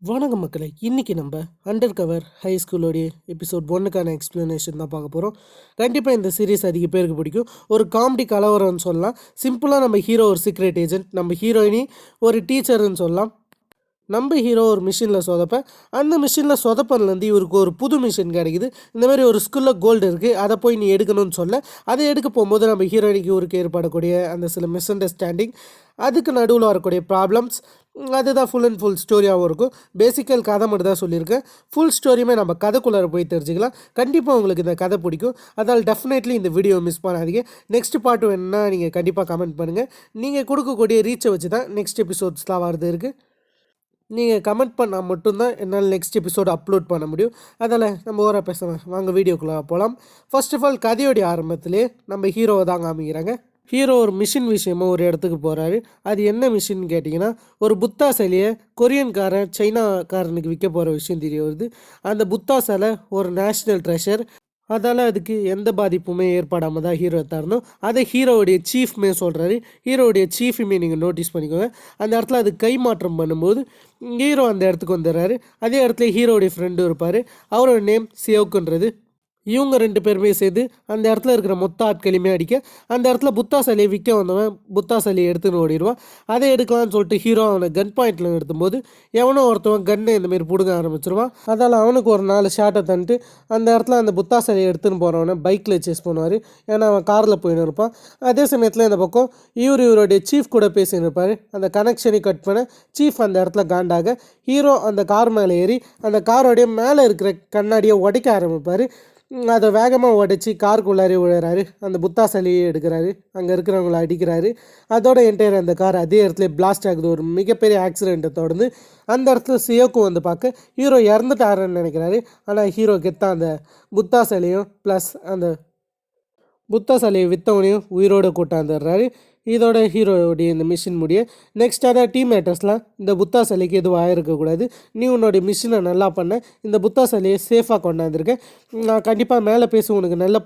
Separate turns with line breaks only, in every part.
வணக்கம் மக்களே, இன்றைக்கி நம்ம அண்டர் கவர் ஹை ஸ்கூலோடைய எபிசோட் 1க்கான எக்ஸ்ப்ளனேஷன் தான் பார்க்க போகிறோம். கண்டிப்பாக இந்த சீரீஸ் அதிக பேருக்கு பிடிக்கும். ஒரு காமெடி கலவரம்னு சொல்லலாம். சிம்பிளாக நம்ம ஹீரோ ஒரு சீக்ரெட் ஏஜென்ட், நம்ம ஹீரோயினி ஒரு டீச்சர்னு சொல்லலாம். நம்ம ஹீரோ ஒரு மிஷினில் சொதப்ப, அந்த மிஷினில் சொதப்பன்லேருந்து இவருக்கு ஒரு புது மிஷின் கிடைக்குது. இந்த மாதிரி ஒரு ஸ்கூலில் கோல்டு இருக்குது, அதை போய் நீ எடுக்கணும்னு சொல்ல, அதை எடுக்க போகும்போது நம்ம ஹீரோயினிக்கு இவருக்கு ஏற்படக்கூடிய அந்த சில மிஸ் அண்டர்ஸ்டாண்டிங், அதுக்கு நடுவில் வரக்கூடிய ப்ராப்ளம்ஸ், அதுதான் ஃபுல் அண்ட் ஃபுல் ஸ்டோரியாகவும் இருக்கும். பேசிக்கல் கதை மட்டும் தான் சொல்லியிருக்கேன். ஃபுல் ஸ்டோரியுமே நம்ம கதைக்குள்ளார போய் தெரிஞ்சுக்கலாம். கண்டிப்பாக உங்களுக்கு இந்த கதை பிடிக்கும். அதனால் டெஃபினெட்லி இந்த வீடியோ மிஸ் பண்ணாதீங்க. நெக்ஸ்ட் பார்ட் வேணுன்னா நீங்கள் கண்டிப்பாக கமெண்ட் பண்ணுங்கள். நீங்கள் கொடுக்கக்கூடிய ரீச்சை வச்சு தான் நெக்ஸ்ட் எபிசோட்ஸ்லாம் வரது இருக்குது. நீங்கள் கமெண்ட் பண்ணால் மட்டும்தான் என்னால் நெக்ஸ்ட் எபிசோடு அப்லோட் பண்ண முடியும். அதில் நம்ம ஓர பேசுவேன். வாங்க வீடியோக்குள்ளே போகலாம். ஃபர்ஸ்ட் ஆஃப் ஆல் கதையோடைய ஆரம்பத்திலே நம்ம ஹீரோவை தாங்க அமைக்கிறாங்க. ஹீரோ ஒரு மிஷின் விஷயமாக ஒரு இடத்துக்கு போகிறாரு. அது என்ன மிஷின் கேட்டிங்கன்னா, ஒரு புத்தா சிலையை கொரியன்காரன் சைனாக்காரனுக்கு விற்க போகிற விஷயம் தெரிய வருது. அந்த புத்தா சிலை ஒரு நேஷ்னல் ட்ரெஷர். அதால் அதுக்கு எந்த பாதிப்புமே ஏற்படாமல் தான் ஹீரோ தரணும். அதை ஹீரோவுடைய சீஃப்மே சொல்கிறாரு. ஹீரோவுடைய சீஃபுமே நீங்கள் நோட்டீஸ் பண்ணிக்கோங்க. அந்த இடத்துல அது கை மாற்றம் பண்ணும்போது ஹீரோ அந்த இடத்துக்கு வந்துடுறாரு. அதே இடத்துல ஹீரோவுடைய ஃப்ரெண்டும் இருப்பார். அவரோட நேம் சியோக்குன்றது. இவங்க 2 பேருமே சேர்ந்து அந்த இடத்துல இருக்கிற மொத்த ஆட்களையுமே அடிக்க, அந்த இடத்துல புத்தா சிலையை விற்க வந்தவன் புத்தா சிலையை எடுத்துன்னு ஓடிடுவான். அதை எடுக்கலான்னு சொல்லிட்டு ஹீரோ அவனை கன் பாயிண்டில் நிறுத்தும்போது எவனோ ஒருத்தவன் கன்னை இந்தமாரி பிடுங்க ஆரம்பிச்சிருவான். அதால் அவனுக்கு ஒரு 4 ஷாட்டை தந்துட்டு அந்த இடத்துல அந்த புத்தா சிலையை எடுத்துன்னு போகிறவனை பைக்கில் சேஸ் பண்ணுவார். ஏன்னா அவன் காரில் போயின்னு இருப்பான். அதே சமயத்தில் இந்த பக்கம் இவருடைய சீஃப் கூட பேசின்னு இருப்பார். அந்த கனெக்ஷனை கட் பண்ண சீஃப் அந்த இடத்துல காண்டாக ஹீரோ அந்த கார் மேலே ஏறி அந்த காரோடைய மேலே இருக்கிற கண்ணாடியை உடைக்க ஆரம்பிப்பார். அதை வேகமாக உடைச்சி காருக்குள்ளாரே விழுறாரு. அந்த புத்தா சிலையை எடுக்கிறாரு. அங்கே இருக்கிறவங்கள அடிக்கிறாரு. அதோட என்டையர் அந்த கார் அதே இடத்துல பிளாஸ்ட் ஆகுது. ஒரு மிகப்பெரிய ஆக்சிடெண்ட்டை தொடர்ந்து அந்த இடத்துல சியோக்கு வந்து பார்க்க ஹீரோ இறந்துட்டாருன்னு நினைக்கிறாரு. ஆனால் ஹீரோ கெத்தான் அந்த புத்தா சிலையும் ப்ளஸ் அந்த புத்தா சிலையை விற்றவனையும் உயிரோடு கூட்டாந்துடுறாரு. இதோட ஹீரோடைய இந்த மிஷின் முடிய நெக்ஸ்ட் அதான் டீம்மேட்டர்ஸ்லாம் இந்த புத்தா சிலைக்கு எதுவும் ஆகிருக்கக்கூடாது, நீ உன்னோடைய மிஷினை நல்லா பண்ண, இந்த புத்தா சிலையை சேஃபாக கொண்டாந்துருக்கேன், நான் கண்டிப்பாக மேலே பேசி உனக்கு நல்ல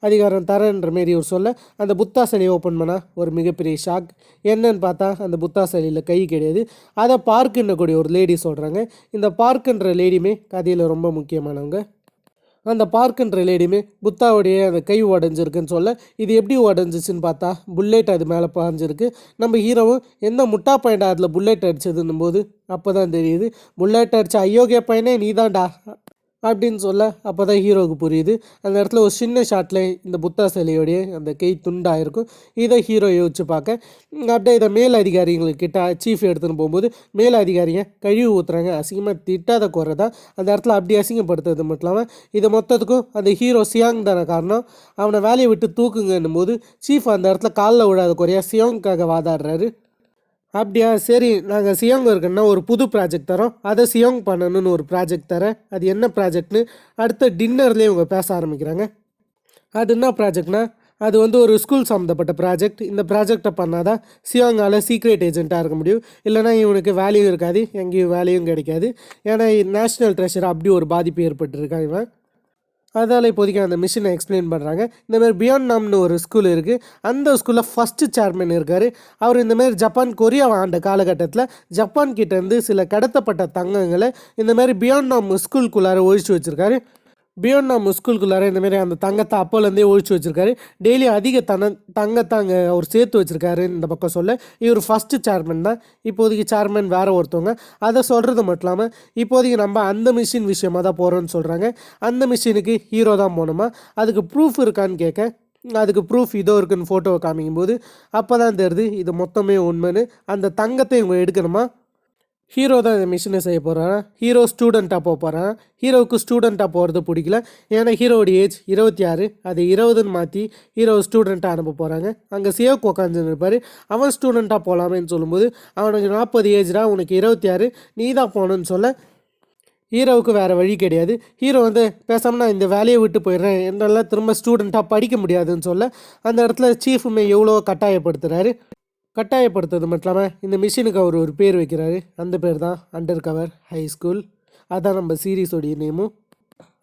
அதிகாரம் தரேன்ற மாரி ஒரு சொல்ல அந்த புத்தா சிலையை ஓப்பன் பண்ணால் ஒரு மிகப்பெரிய ஷாக். என்னன்னு பார்த்தா அந்த புத்தா சிலையில் கை கிடையாது. அதை பார்க்குன்னக்கூடிய ஒரு லேடி சொல்கிறாங்க. இந்த பார்க்குன்ற லேடியுமே கதையில் ரொம்ப முக்கியமானவங்க. அந்த பார்க்குன்ற லேடியுமே புத்தாவுடைய அந்த கை உடஞ்சிருக்குன்னு சொல்ல, இது எப்படி உடஞ்சிச்சின்னு பார்த்தா புல்லெட் அது மேலே பாஞ்சிருக்கு. நம்ம ஹீரோவும் எந்த முட்டா பையன்டா அதில் புல்லெட் அடிச்சதுன்னும் போது அப்போ தான் தெரியுது, புல்லெட் அடித்த அயோக்கிய பையனே நீ தான்டா அப்படின்னு சொல்ல அப்போ தான் ஹீரோவுக்கு புரியுது. அந்த இடத்துல ஒரு சின்ன ஷாட்டில் இந்த புத்தா சிலையோடைய அந்த கை துண்டாயிருக்கும். இதை ஹீரோ யோசிச்சு பார்க்க அப்படியே இதை மேல் அதிகாரிங்கக்கிட்ட சீஃப் எடுத்துன்னு போகும்போது மேல் அதிகாரிங்க கழிவு ஊற்றுறாங்க. அசிங்கமாக திட்டாத குறைதா அந்த இடத்துல அப்படி அசிங்கப்படுத்துறது மட்டும் இல்லாமல் இது மொத்தத்துக்கும் அந்த ஹீரோ சியாங் தானே காரணம். அவனை வேலையை விட்டு தூக்குங்கன்னும் போது சீஃப் அந்த இடத்துல காலில் விடாத குறையா சியாங்காக வாதாடுறாரு. அப்படியா, சரி, நாங்கள் சியோங் இருக்குன்னா ஒரு புது ப்ராஜெக்ட் தரோம், அதை சியோங் பண்ணணும்னு ஒரு ப்ராஜெக்ட் தரேன், அது என்ன ப்ராஜெக்ட்னு அடுத்த டின்னர்லேயே இவங்க பேச ஆரம்பிக்கிறாங்க. அது என்ன ப்ராஜெக்ட்னா, அது வந்து ஒரு ஸ்கூல் சம்மந்தப்பட்ட ப்ராஜெக்ட். இந்த ப்ராஜெக்டை பண்ணால் தான் சியோங்கால் சீக்ரெட் ஏஜென்ட்டாக இருக்க முடியும். இல்லைனா இவனுக்கு வேல்யூ இருக்காது, எங்கேயும் வேலையும் கிடைக்காது. ஏன்னா நேஷ்னல் ட்ரெஷர் அப்படி ஒரு பாதிப்பு ஏற்பட்டுருக்கான் இவன். அதால் இப்போதைக்கு அந்த மிஷினை எக்ஸ்பிளைன் பண்ணுறாங்க. இந்தமாதிரி பியாண்ட் நாம்னு ஒரு ஸ்கூல் இருக்குது. அந்த ஸ்கூலில் ஃபஸ்ட்டு சேர்மன் இருக்கார். அவர் இந்தமாரி ஜப்பான் கொரியா ஆண்ட காலகட்டத்தில் ஜப்பான் கிட்டேருந்து சில கடத்தப்பட்ட தங்கங்களை இந்தமாரி பியாண்ட் நாம் ஸ்கூலுக்குள்ளார ஒழிச்சு வச்சுருக்காரு. பியாண்ட் நாம் ஸ்கூலுக்குள்ளார இந்தமாரி அந்த தங்கத்தை அப்போலேருந்தே ஒழிச்சு வச்சுருக்காரு. டெய்லி அதிக தங்கத்தை அங்கே அவர் சேர்த்து வச்சுருக்காரு. இந்த பக்கம் சொல்ல இவர் ஃபஸ்ட்டு சேர்மன் தான். இப்போதைக்கு சேர்மன் வேறு ஒருத்தவங்க. அதை சொல்கிறது மட்டும் இல்லாமல் இப்போதைக்கு நம்ம அந்த மிஷின் விஷயமாக தான் போகிறோன்னு சொல்கிறாங்க. அந்த மிஷினுக்கு ஹீரோ தான் போகணுமா, அதுக்கு ப்ரூஃப் இருக்கான்னு கேட்க அதுக்கு ப்ரூஃப் இதோ இருக்குன்னு ஃபோட்டோவை காமிக்கும்போது அப்போ தான் தெரியுது இது மொத்தமே உண்மைன்னு. அந்த தங்கத்தை இவங்க எடுக்கணுமா. ஹீரோ தான் இந்த மிஷினை செய்ய போகிறான். ஹீரோ ஸ்டூடெண்ட்டாக போக போகிறான். ஹீரோவுக்கு ஸ்டூடெண்ட்டாக போகிறது பிடிக்கல. ஏன்னா ஹீரோடைய ஏஜ் 26, அது 20ன்னு மாற்றி ஹீரோ ஸ்டூடெண்ட்டாக அனுப்ப போகிறாங்க. அங்கே சியோக்கு உட்காந்துன்னு இருப்பார். அவன் ஸ்டூடெண்ட்டாக போகலாமேன்னு சொல்லும்போது அவனுக்கு 40 ஏஜ்டா, உனக்கு 26, நீ தான் போகணுன்னு சொல்ல ஹீரோவுக்கு வேறு வழி கிடையாது. ஹீரோ வந்து பேசாமல் நான் இந்த வேலையை விட்டு போயிடுறேன், என்னால் திரும்ப ஸ்டூடெண்ட்டாக படிக்க முடியாதுன்னு சொல்ல அந்த இடத்துல சீஃபுமே எவ்வளோ கட்டாயப்படுத்துகிறாரு. கட்டாயப்படுத்துறது மட்டும் இல்லாமல் இந்த மிஷினுக்கு அவர் ஒரு பேர் வைக்கிறாரு. அந்த பேர் தான் அண்டர் கவர் ஹை ஸ்கூல். அதான் நம்ம சீரீஸோடைய நேமும்.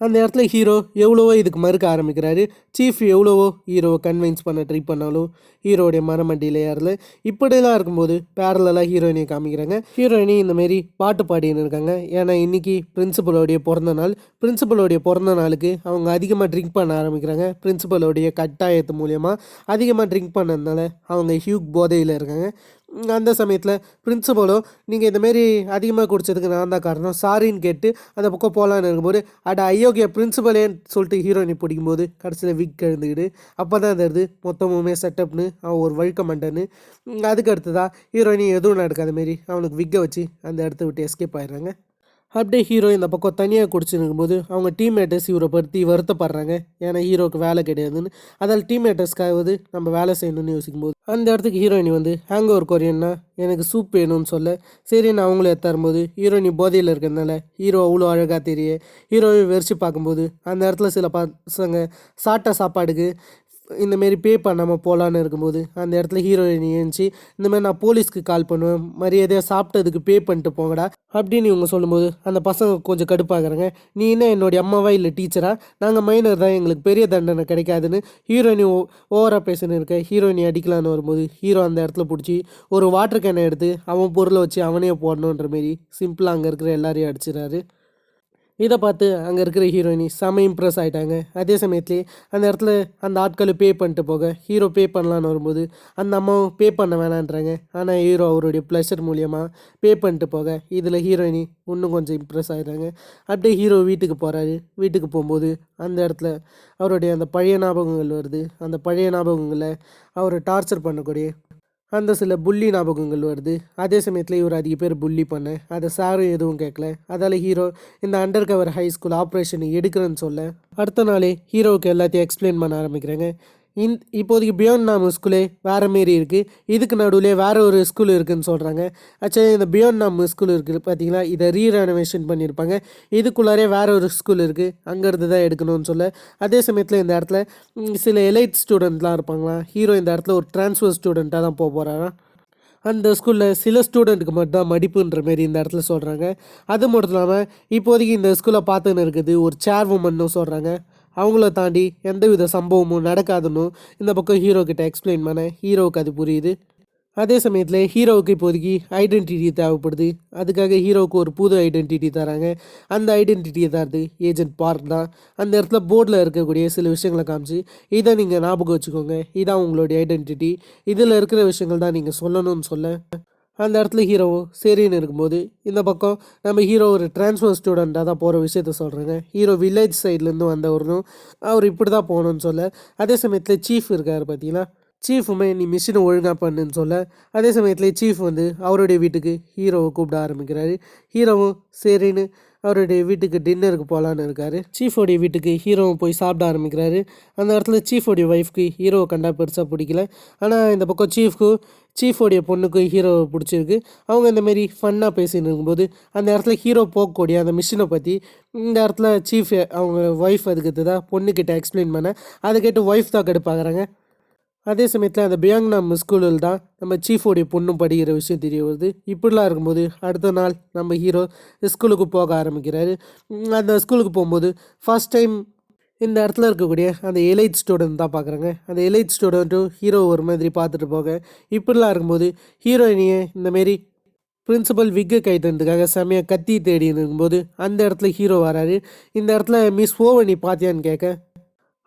அந்த இடத்துல ஹீரோ எவ்வளவோ இதுக்கு மறுக்க ஆரம்பிக்கிறாரு. சீஃப் எவ்வளவோ ஹீரோவை கன்வின்ஸ் பண்ண ட்ரை பண்ணாலும் ஹீரோடைய மரமண்டியில் ஏறல. இப்படிலாம் இருக்கும்போது பேரலாக ஹீரோயினியை காமிக்கிறாங்க. ஹீரோயினி இந்தமாரி பாட்டு பாடின்னு இருக்காங்க. ஏன்னா இன்றைக்கி பிரின்சிபலோடைய பிறந்த நாள். பிரின்சிபலோடைய பிறந்த நாளுக்கு அவங்க அதிகமாக ட்ரிங்க் பண்ண ஆரம்பிக்கிறாங்க. பிரின்சிபலோடைய கட்டாயத்து மூலயமா அதிகமாக ட்ரிங்க் பண்ணதுனால அவங்க ஹியூக் போதையில் இருக்காங்க. அந்த சமயத்தில் பிரின்சிபலோ நீங்கள் இந்தமாரி அதிகமாக குடித்ததுக்கு நான் தான் காரணம் சாரின்னு கேட்டு அந்த பக்கம் போகலான்னு இருக்கும்போது அட அயோக்கிய பிரின்சிபலேன்னு சொல்லிட்டு ஹீரோயினி பிடிக்கும்போது கடைசியில் விக் எழுந்துக்கிட்டு அப்போ தான் தெரியுது மொத்தமுமே செட்டப்னு அவன் ஒரு வழுக்க மண்டன்னு. அதுக்கு அடுத்ததாக ஹீரோயினி எதுவும் நடக்காத மாரி அவனுக்கு விக்கை வச்சு அந்த இடத்த விட்டு எஸ்கேப் ஆயிடுறாங்க. அப்படியே ஹீரோ இந்த பக்கம் தனியாக குடிச்சுன்னு இருக்கும்போது அவங்க டீம்மேட்டர்ஸ் இவரை பற்றி வருத்தப்படுறாங்க. ஏன்னா ஹீரோக்கு வேலை கிடையாதுன்னு. அதால் டீம்மேட்டர்ஸ்க்காவது நம்ம வேலை செய்யணும்னு யோசிக்கும்போது அந்த இடத்துக்கு ஹீரோயினி வந்து ஹேங் ஓவர் கொரியன்னா எனக்கு சூப் வேணும்னு சொல்ல சரின்னு அவங்களும் எத்தாரும்போது ஹீரோயினி போதையில் இருக்கிறதுனால ஹீரோ அவ்வளோ அழகாக தெரிய ஹீரோவை வெறிச்சு பார்க்கும்போது அந்த இடத்துல சில பசங்க சாப்பாடுக்கு இந்தமாரி பே பண்ணாமல் போகலான்னு இருக்கும்போது அந்த இடத்துல ஹீரோயினி ஏஞ்சி இந்தமாதிரி நான் போலீஸ்க்கு கால் பண்ணுவேன் மரியாதையாக சாப்பிட்டதுக்கு பே பண்ணிட்டு போங்கடா அப்படின்னு இவங்க சொல்லும்போது அந்த பசங்க கொஞ்சம் கடுப்பாகிறாங்க. நீ என்ன என்னுடைய அம்மாவா இல்லை டீச்சரா? நாங்கள் மைனர் தான், எங்களுக்கு பெரிய தண்டனை கிடைக்காதுன்னு ஹீரோயினி ஓவராக பேசின்னு இருக்க ஹீரோயினி அடிக்கலான்னு வரும்போது ஹீரோ அந்த இடத்துல பிடிச்சி ஒரு வாட்டர் கேனை எடுத்து அவன் பொருளை வச்சு அவனே போடணுன்ற மாரி சிம்பிளாக அங்கே இருக்கிற எல்லாரையும் அடிச்சிடறாரு. இதை பார்த்து அங்கே இருக்கிற ஹீரோயினி செம இம்ப்ரெஸ் ஆகிட்டாங்க. அதே சமயத்துலேயே அந்த இடத்துல அந்த ஆட்களை பே பண்ணிட்டு போக ஹீரோ பே பண்ணலான்னு வரும்போது அந்த அம்மாவும் பே பண்ண வேணான்றாங்க. ஆனால் ஹீரோ அவருடைய ப்ளஷர் மூலியமாக பே பண்ணிட்டு போக இதில் ஹீரோயினி இன்னும் கொஞ்சம் இம்ப்ரெஸ் ஆகிடுறாங்க. அப்படியே ஹீரோ வீட்டுக்கு போகிறாரு. வீட்டுக்கு போகும்போது அந்த இடத்துல அவருடைய அந்த பழைய ஞாபகங்கள் வருது. அந்த பழைய ஞாபகங்களை அவரை டார்ச்சர் பண்ணக்கூடிய அந்த சில புள்ளி ஞாபகங்கள் வருது. அதே சமயத்தில் இவர் அதிக பேர் புள்ளி பண்ண அதை சாரும் எதுவும் கேட்கல. அதால் ஹீரோ இந்த under cover high school operation எடுக்கிறேன்னு சொல்ல அடுத்த நாளே ஹீரோவுக்கு எல்லாத்தையும் எக்ஸ்பிளைன் பண்ண ஆரம்பிக்கிறாங்க. இப்போதைக்கு பியாண்ட் நாம் ஸ்கூலே வேறு மாரி இருக்குது, இதுக்கு நடுவில் வேறு ஒரு ஸ்கூல் இருக்குதுன்னு சொல்கிறாங்க. ஆக்சுவலி இந்த பியாண்ட் நாம் ஸ்கூல் இருக்குது பார்த்தீங்களா, இதை ரீரெனோவேஷன் பண்ணியிருப்பாங்க. இதுக்குள்ளாரே வேறு ஒரு ஸ்கூல் இருக்குது, அங்கேருந்து தான் எடுக்கணும்னு சொல்ல அதே சமயத்தில் இந்த இடத்துல சில எலைட் ஸ்டூடெண்ட்லாம் இருப்பாங்களா. ஹீரோ இந்த இடத்துல ஒரு ட்ரான்ஸ்ஃபர் ஸ்டூடெண்ட்டாக தான் போகிறாராம். அந்த ஸ்கூலில் சில ஸ்டூடெண்ட்டுக்கு மட்டும் தான் மடிப்புன்ற மாரி இந்த இடத்துல சொல்கிறாங்க. அது மட்டும் இல்லாமல் இப்போதைக்கு இந்த ஸ்கூலை பார்த்துன்னு இருக்குது ஒரு சேர் உமன்னு சொல்கிறாங்க. அவங்கள தாண்டி எந்தவித சம்பவமும் நடக்காதுன்னு இந்த பக்கம் ஹீரோக்கிட்ட எக்ஸ்பிளைன் பண்ண ஹீரோவுக்கு அது புரியுது. அதே சமயத்தில் ஹீரோவுக்கு இப்போதைக்கு ஐடென்டிட்டி தேவைப்படுது. அதுக்காக ஹீரோவுக்கு ஒரு புது ஐடென்டிட்டி தராங்க. அந்த ஐடென்டிட்டியை தரது ஏஜென்ட் பார்க் தான். அந்த இடத்துல போர்டில் இருக்கக்கூடிய சில விஷயங்களை காமிச்சு இதை நீங்கள் ஞாபகம் வச்சுக்கோங்க, இதான் உங்களுடைய ஐடென்டிட்டி, இதில் இருக்கிற விஷயங்கள் தான் நீங்கள் சொல்லணும்னு சொல்ல அந்த இடத்துல ஹீரோவும் சரின்னு இருக்கும்போது இந்த பக்கம் நம்ம ஹீரோ ஒரு ட்ரான்ஸ்ஃபர் ஸ்டூடெண்ட்டாக தான் போகிற விஷயத்த சொல்கிறாங்க. ஹீரோ வில்லேஜ் சைட்லேருந்து வந்தவரும் அவர் இப்படி தான் போகணுன்னு சொல்ல அதே சமயத்தில் சீஃப் இருக்கார் பார்த்தீங்கன்னா, சீஃபுமே நீ மிஷினை ஒழுங்காக பண்ணுன்னு சொல்ல அதே சமயத்தில் சீஃப் வந்து அவருடைய வீட்டுக்கு ஹீரோவை கூப்பிட ஆரம்பிக்கிறாரு. ஹீரோவும் சரின்னு அவருடைய வீட்டுக்கு டின்னருக்கு போகலான்னு இருக்கார். சீஃபோடைய வீட்டுக்கு ஹீரோவும் போய் சாப்பிட ஆரம்பிக்கிறாரு. அந்த இடத்துல சீஃபோடைய ஒய்ஃப்க்கு ஹீரோவை கண்டா பெருசாக பிடிக்கல. ஆனால் இந்த பக்கம் சீஃபோடைய பொண்ணுக்கு ஹீரோவை பிடிச்சிருக்கு. அவங்க இந்தமாரி ஃபன்னாக பேசின்னு இருக்கும்போது அந்த இடத்துல ஹீரோ போகக்கூடிய அந்த மிஷினை பற்றி இந்த இடத்துல சீஃப் அவங்க ஒய்ஃப் அதுக்கு தான் பொண்ணுக்கிட்ட எக்ஸ்பிளைன் பண்ண அதை கேட்டு ஒய்ஃப் தான் கடுப்பாகிறாங்க. அதே சமயத்தில் அந்த பியாங்நாம் ஸ்கூலில் தான் நம்ம சீஃபோடைய பொண்ணும் படிக்கிற விஷயம் தெரிய வருது. இப்படிலாம் இருக்கும்போது அடுத்த நாள் நம்ம ஹீரோ ஸ்கூலுக்கு போக ஆரம்பிக்கிறாரு. அந்த ஸ்கூலுக்கு போகும்போது ஃபர்ஸ்ட் டைம் இந்த இடத்துல இருக்கக்கூடிய அந்த எலைட் ஸ்டூடெண்ட் தான் பார்க்குறாங்க. அந்த எலைட் ஸ்டூடெண்ட்டும் ஹீரோ ஒரு மாதிரி பார்த்துட்டு போக இப்படிலாம் இருக்கும்போது ஹீரோயினியை இந்தமாரி பிரின்சிபல் விக்கை கைட்டுறதுக்காக செம்மையாக கத்தி தேடின்னு இருக்கும்போது அந்த இடத்துல ஹீரோ வராரு. இந்த இடத்துல மிஸ் ஓவை நீ பார்த்தியான்னு கேட்க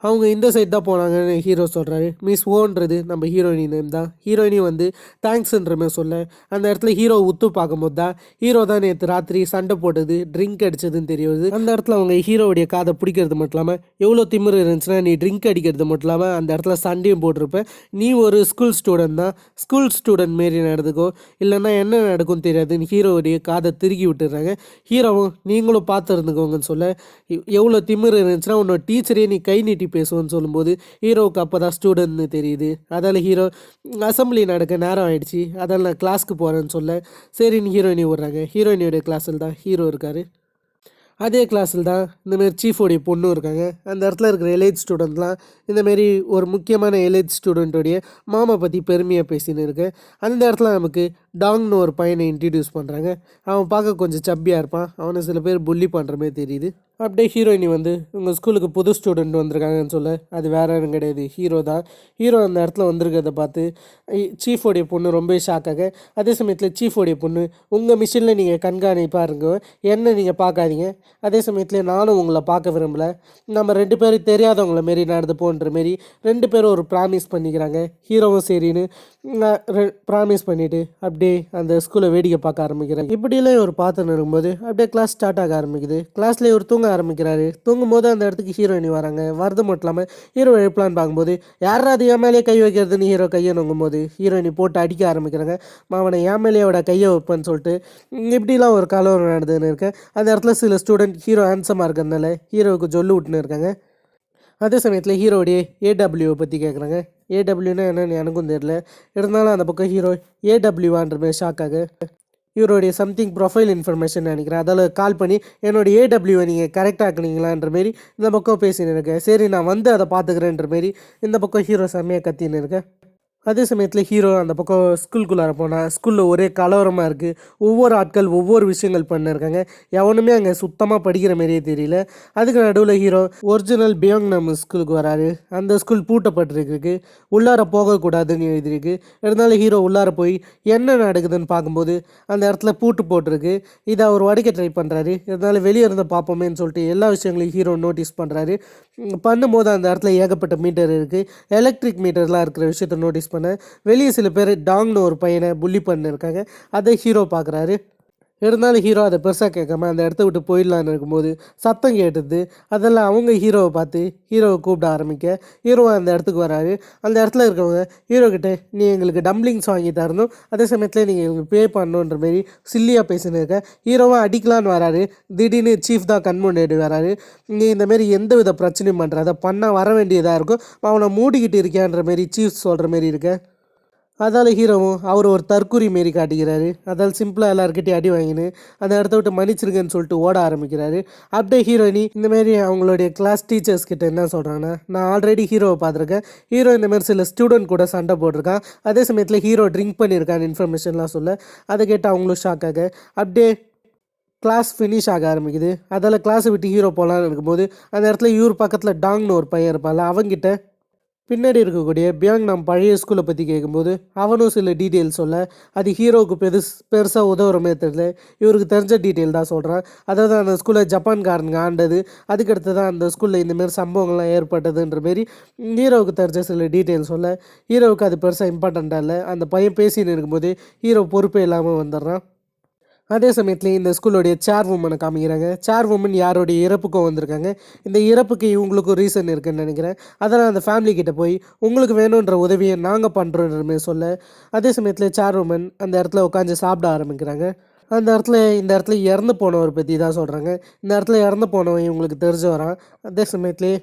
அவங்க இந்த சைட் தான் போனாங்கன்னு ஹீரோ சொல்கிறாரு. மிஸ் ஓன்றது நம்ம ஹீரோயினி நேம் தான். ஹீரோயினி வந்து தேங்க்ஸ்ன்ற மாதிரி சொல்ல அந்த இடத்துல ஹீரோ உத்து பார்க்கும்போது தான் ஹீரோ தான் நேற்று ராத்திரி சண்டை போட்டது ட்ரிங்க் அடித்ததுன்னு தெரியுது. அந்த இடத்துல அவங்க ஹீரோவுடைய காதை பிடிக்கிறது மட்டும் இல்லாமல் எவ்வளோ திமிரு இருந்துச்சுன்னா நீ ட்ரிங்க் அடிக்கிறது மட்டும் இல்லாமல் அந்த இடத்துல சண்டையும் போட்டிருப்பேன், நீ ஒரு ஸ்கூல் ஸ்டூடெண்ட் தான், ஸ்கூல் ஸ்டூடெண்ட் மாரி நடந்துக்கோ இல்லைன்னா என்ன நடக்கும்னு தெரியாதுன்னு ஹீரோவுடைய காதை திருக்கி விட்டுடுறாங்க. ஹீரோவும் நீங்களும் பார்த்து இருந்துக்கோங்கன்னு சொல்ல எவ்வளோ திமிரு இருந்துச்சுன்னா உன்னோட டீச்சரே நீ கை நீட்டி பேசுவோன்னு சொல்லும்போது ஹீரோவுக்கு அப்போ தான் ஸ்டூடெண்ட்னு தெரியுது. அதால் ஹீரோ அசம்பிளி நடக்க நேரம் ஆகிடுச்சு, அதால் நான் கிளாஸ்க்கு போகிறேன்னு சொல்ல சரின்னு ஹீரோயினி விட்றாங்க. ஹீரோயினியோடைய கிளாஸில் தான் ஹீரோ இருக்கார். அதே கிளாஸில் தான் இந்தமாரி சீஃபோடைய பொண்ணும் இருக்காங்க. அந்த இடத்துல இருக்கிற எலைட் ஸ்டூடெண்ட்லாம் இந்தமாரி ஒரு முக்கியமான எலைட் ஸ்டூடெண்ட்டோடைய மாமா பற்றி பெருமையாக பேசின்னு இருக்கு. அந்த இடத்துல நமக்கு டாங்னு ஒரு பையனை இன்ட்ரடியூஸ் பண்ணுறாங்க. அவன் பார்க்க கொஞ்சம் சப்பியாக இருப்பான். அவனை சில பேர் புள்ளி பண்ணுற மாதிரி தெரியுது. அப்படியே ஹீரோயினி வந்து உங்கள் ஸ்கூலுக்கு புது ஸ்டூடெண்ட் வந்திருக்காங்கன்னு சொல்ல அது வேற யாரும் கிடையாது, ஹீரோ தான். ஹீரோ அந்த இடத்துல வந்திருக்கிறத பார்த்து சீஃபோடைய பொண்ணு ரொம்ப ஷாக்காக. அதே சமயத்தில் சீஃபோடைய பொண்ணு உங்கள் மிஷினில் நீங்கள் கண்காணிப்பாக இருங்க, என்ன நீங்கள் பார்க்காதீங்க. அதே சமயத்தில் நானும் உங்களை பார்க்க விரும்பலை, நம்ம 2 பேரும் தெரியாதவங்கள மாரி நடந்து போன்ற மாரி 2 பேரும் ஒரு ப்ராமிஸ் பண்ணிக்கிறாங்க. ஹீரோவும் சரின்னு ப்ராமிஸ் பண்ணிவிட்டு அப்படியே அந்த ஸ்கூலை வேடிக்கை பார்க்க ஆரம்பிக்கிறேன். இப்படியெல்லாம் ஒரு பார்த்துன்னு இருக்கும்போது அப்படியே கிளாஸ் ஸ்டார்ட் ஆக ஆரம்பிக்குது. கிளாஸ்லேயே ஒரு தூங்க ஆரம்பிக்கிறாரு. தூங்கும் போது அந்த இடத்துக்கு ஹீரோயினி வராங்க. வரது மட்டும் இல்லாமல் ஹீரோ எழுப்பலான்னு பார்க்கும்போது யாராவது அது என் மேலேயே கை வைக்கிறதுன்னு ஹீரோ கையை நொங்கும் போது ஹீரோயினி போட்டு அடிக்க ஆரம்பிக்கிறாங்க. அவனை என் மேலேயோட கையை வைப்பேன்னு சொல்லிட்டு இப்படிலாம் ஒரு கலவரம் நடந்துன்னு இருக்கேன். அந்த இடத்துல சில ஸ்டூடெண்ட் ஹீரோ ஹேண்ட்ஸமாக இருக்கிறதுனால ஹீரோவுக்கு ஜொல்லு விட்டுன்னு இருக்காங்க. அதே சமயத்தில் ஹீரோடைய ஏடபிள்யூவை பற்றி கேட்குறாங்க. ஏடபிள்யூன்னா என்னன்னு எனக்கும் தெரியல. இருந்தாலும் அந்த பக்கம் ஹீரோ ஏடபிள்யூவான்ற மாதிரி ஷாக்காக இவருடைய சம்திங் ப்ரொஃபைல் இன்ஃபர்மேஷன் நினைக்கிறேன், அதில் கால் பண்ணி என்னோடய ஏடபிள்யூவை நீங்கள் கரெக்டாக ஆக்குனீங்களான்ற மாரி இந்த பக்கம் பேசின்னு இருக்கேன். சரி நான் வந்து அதை பார்த்துக்கிறேன்ற மாரி இந்த பக்கம் ஹீரோ செம்மையாக கத்தின்னு இருக்கேன். அதே சமயத்தில் ஹீரோ அந்த பக்கம் ஸ்கூலுக்குள்ளார போனால் ஸ்கூலில் ஒரே கலவரமாக இருக்குது. ஒவ்வொரு ஆட்கள் ஒவ்வொரு விஷயங்கள் பண்ணிருக்காங்க. எவனுமே அங்கே சுத்தமாக படிக்கிற மாதிரியே தெரியல. அதுக்கு நடுவில் ஹீரோ ஒரிஜினல் பியோங் நம்ம ஸ்கூலுக்கு வராரு. அந்த ஸ்கூல் பூட்டப்பட்டிருக்கு, உள்ளார போகக்கூடாதுன்னு எழுதியிருக்கு. இருந்தாலும் ஹீரோ உள்ளார போய் என்ன நடக்குதுன்னு பார்க்கும்போது அந்த இடத்துல பூட்டு போட்டிருக்கு. இதை அவர் உடைக்க ட்ரை பண்ணுறாரு. இருந்தாலும் வெளியே இருந்து பார்ப்போமேன்னு சொல்லிட்டு எல்லா விஷயங்களையும் ஹீரோ நோட்டீஸ் பண்ணுறாரு. பண்ணும்போது அந்த இடத்துல ஏகப்பட்ட மீட்டர் இருக்குது, எலக்ட்ரிக் மீட்டர்லாம் இருக்கிற விஷயத்த நோட்டீஸ் பண்ண வெளியே சில பேர் டாங்னு ஒரு பையனை புள்ளி பண்ணிருக்காங்க. அதை ஹீரோ பார்க்குறாரு. இருந்தாலும் ஹீரோ அதை பெருசாக கேட்காம அந்த இடத்த விட்டு போயிடலான்னு இருக்கும்போது சத்தம் கேட்டுது. அதெல்லாம் அவங்க ஹீரோவை பார்த்து ஹீரோவை கூப்பிட ஆரம்பிக்க ஹீரோ அந்த இடத்துக்கு வராரு. அந்த இடத்துல இருக்கவங்க ஹீரோ கிட்ட நீ எங்களுக்கு டம்ப்ளிங்ஸ் வாங்கி தரணும், அதே சமயத்தில் நீங்கள் எங்களுக்கு பே பண்ணணுன்ற மாரி சில்லியாக பேசின்னு இருக்க. ஹீரோவை அடிக்கலான்னு வராரு. திடீர்னு சீஃப் தான் கண்முன்னாடி வராரு. நீ இந்தமாரி எந்த வித பிரச்சனையும் பண்ணுறத பண்ணால் வர வேண்டியதாக இருக்கும், அவனை மூடிக்கிட்டு இருக்கியான்ற மாரி சீஃப் சொல்கிற மாரி இருக்க. அதால் ஹீரோவும் அவர் ஒரு தற்கூரி மாரி காட்டிக்கிறாரு. அதால் சிம்பிளாக எல்லாருக்கிட்டையும் அடி வாங்கின்னு அந்த இடத்த விட்டு மன்னிச்சிருக்கேன்னு சொல்லிட்டு ஓட ஆரம்பிக்கிறாரு. அப்படியே ஹீரோயினி இந்தமாரி அவங்களுடைய கிளாஸ் டீச்சர்ஸ் கிட்ட என்ன சொல்கிறாங்கன்னா, நான் ஆல்ரெடி ஹீரோவை பார்த்துருக்கேன், ஹீரோ இந்தமாரி சில ஸ்டூடெண்ட் கூட சண்டை போட்டிருக்கான், அதே சமயத்தில் ஹீரோ ட்ரிங்க் பண்ணியிருக்கான்னு இன்ஃபர்மேஷன்லாம் சொல்ல அதை கேட்டு அவங்களும் ஷாக்காக அப்படியே கிளாஸ் ஃபினிஷ் ஆக ஆரம்பிக்குது. அதால் கிளாஸை விட்டு ஹீரோ போகலான்னு இருக்கும்போது அந்த இடத்துல இவர் பக்கத்தில் டாங்னு ஒரு பையன் இருப்பாள், அவங்கிட்ட பின்னாடி இருக்கக்கூடிய பியாங் நம்ம பழைய ஸ்கூலை பற்றி கேட்கும்போது அவனும் சில டீட்டெயில்ஸ் சொல்ல அது ஹீரோவுக்கு பெருசாக உதவுற மாதிரி தெரியல. இவருக்கு தெரிஞ்ச டீட்டெயில் தான் சொல்கிறான். அதாவது அந்த ஸ்கூலில் ஜப்பான்காரனுங்க ஆண்டது, அதுக்கடுத்து தான் அந்த ஸ்கூலில் இந்தமாரி சம்பவங்கள்லாம் ஏற்பட்டதுன்ற மாரி ஹீரோவுக்கு தெரிஞ்ச சில டீட்டெயில்ஸ் சொல்ல ஹீரோவுக்கு அது பெருசாக இம்பார்ட்டண்ட்டாக இல்லை. அந்த பையன் பேசின்னு இருக்கும்போது ஹீரோ பொறுப்பே இல்லாமல் வந்துடுறான். அதே சமயத்தில் இந்த ஸ்கூலோடைய சேர் உமனை காமிக்கிறாங்க. சேர் உமன் யாரோடைய இறப்புக்கும் வந்திருக்காங்க. இந்த இறப்புக்கு இவங்களுக்கும் ரீசன் இருக்குதுன்னு நினைக்கிறேன். அதனால் அந்த ஃபேமிலி கிட்டே போய் உங்களுக்கு வேணுன்ற உதவியை நாங்கள் பண்ணுறோன்ற மாதிரி சொல்ல அதே சமயத்தில் சேர் உமன் அந்த இடத்துல உட்காந்து சாப்பிட ஆரம்பிக்கிறாங்க. அந்த இடத்துல இந்த இடத்துல இறந்து போனவர் பற்றி தான் சொல்கிறாங்க. இந்த இடத்துல இறந்து போனவன் இவங்களுக்கு தெரிஞ்சு வரான். அதே சமயத்துலேயே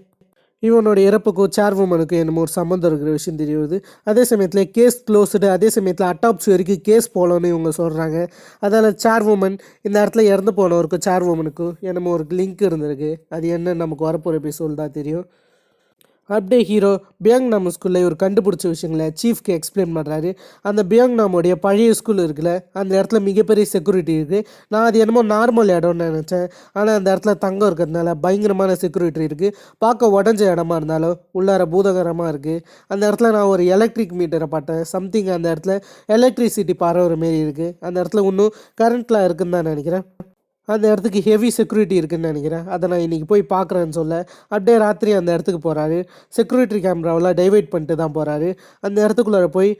இவனோட இறப்புக்கும் சேர் உமனுக்கு என்னமோ ஒரு சம்மந்தம் இருக்கிற விஷயம் தெரியுது. அதே சமயத்தில் கேஸ் க்ளோஸ்டு, அதே சமயத்தில் அட்டாப்சி வரைக்கும் கேஸ் போகலன்னு இவங்க சொல்கிறாங்க. அதால் சேர் உமன் இந்த இடத்துல இறந்து போனவருக்கும் சேர் உமனுக்கும் என்னமோ ஒரு லிங்க் இருந்திருக்கு. அது என்ன நமக்கு வரப்போகிற எபிசோட் தான் தெரியும். அப்படியே ஹீரோ பியாங்நாம் ஸ்கூலில் இவர் கண்டுபிடிச்ச விஷயங்களை சீஃப்க்கு எக்ஸ்பிளைன் பண்ணுறாரு. அந்த பியாங்நாமோடைய பழைய ஸ்கூல் இருக்குல்ல, அந்த இடத்துல மிகப்பெரிய செக்யூரிட்டி இருக்குது. நான் அது என்னமோ நார்மல் இடம்னு நினச்சேன், ஆனால் அந்த இடத்துல தங்கம் இருக்கிறதுனால பயங்கரமான செக்யூரிட்டி இருக்குது. பார்க்க உடஞ்ச இடமா இருந்தாலும் உள்ளார பூதகரமாக இருக்குது. அந்த இடத்துல நான் ஒரு எலக்ட்ரிக் மீட்டரை பார்த்தேன். சம்திங் அந்த இடத்துல எலக்ட்ரிசிட்டி பரவுற மாரி இருக்குது. அந்த இடத்துல இன்னும் கரண்ட்லாம் இருக்குன்னு தான் நினைக்கிறேன். அந்த இடத்துக்கு ஹெவி செக்யூரிட்டி இருக்குதுன்னு நினைக்கிறேன். அதை நான் இன்றைக்கி போய் பார்க்குறேன்னு சொல்ல அப்படியே ராத்திரி அந்த இடத்துக்கு போகிறாரு. செக்யூரிட்டி கேமராவெலாம் டைவர்ட் பண்ணிட்டு தான் போகிறாரு. அந்த இடத்துக்குள்ளார போய்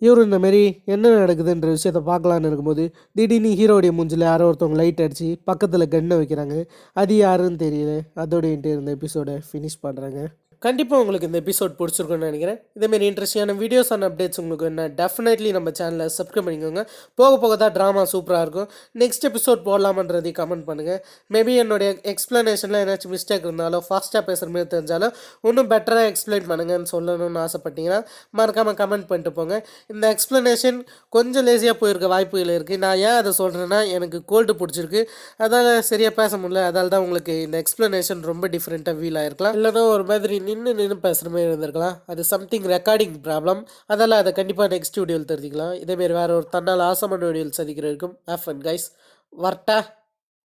இவர் இந்தமாரி என்ன நடக்குதுன்ற விஷயத்தை பார்க்கலான்னு இருக்கும்போது திடீர்னு ஹீரோடைய மூஞ்சில் யாரோ ஒருத்தவங்க லைட் அடித்து பக்கத்தில் கன்னை வைக்கிறாங்க. அது யாருன்னு தெரியல. அதோடைய இருந்த எபிசோடை ஃபினிஷ் பண்ணுறாங்க. கண்டிப்பாக உங்களுக்கு இந்த எபிசோட் பிடிச்சிருக்குன்னு நினைக்கிறேன். இதேமாரி இன்ட்ரெஸ்டிங்கான வீடியோஸ் அண்ட் அப்டேட்ஸ் உங்களுக்கு என்ன டெஃபினெட்லி நம்ம சேனலில் சப்ஸ்கிரைப் பண்ணிக்கோங்க. போக போக தான் ட்ராமா சூப்பராக இருக்கும். நெக்ஸ்ட் எபிசோட் போடலாமன்றதை கமெண்ட் பண்ணுங்கள். மேபி என்னுடைய எக்ஸ்ப்ளனேஷனில் ஏதாச்சும் மிஸ்டேக் இருந்தாலும் ஃபாஸ்ட்டாக பேசுகிற மாதிரி தெரிஞ்சாலும் இன்னும் பெட்டராக எக்ஸ்பிளைன் பண்ணுங்கன்னு சொல்லணும்னு ஆசைப்பட்டீங்கன்னா மறக்காமல் கமெண்ட் பண்ணிட்டு போங்க. இந்த எக்ஸ்ப்ளனேஷன் கொஞ்சம் லேசியாக போயிருக்க வாய்ப்புகள் இருக்குது. நான் ஏன் அதை சொல்கிறேன்னா எனக்கு கோல்டு பிடிச்சிருக்கு, அதால் சரியாக பேச முடியல. அதால் தான் உங்களுக்கு இந்த எக்ஸ்ப்ளனேஷன் ரொம்ப டிஃப்ரெண்ட்டாக ஃபீல் ஆகிருக்கலாம். இல்லைனா ஒரு மாதிரி நின்று பேசுகிற மாதிரி இருந்திருக்கலாம். அது சம்திங் ரெக்கார்டிங் ப்ராப்ளம். அதெல்லாம் அதை கண்டிப்பாக நெக்ஸ்ட் வீடியோவில் தெரிஞ்சுக்கலாம். இதேமாரி வேறு ஒரு தன்னால் ஆசமான வீடியோவில் சந்திக்கிறதுக்கும் ஹேவ் ஃபன் கைஸ். வரட்டா.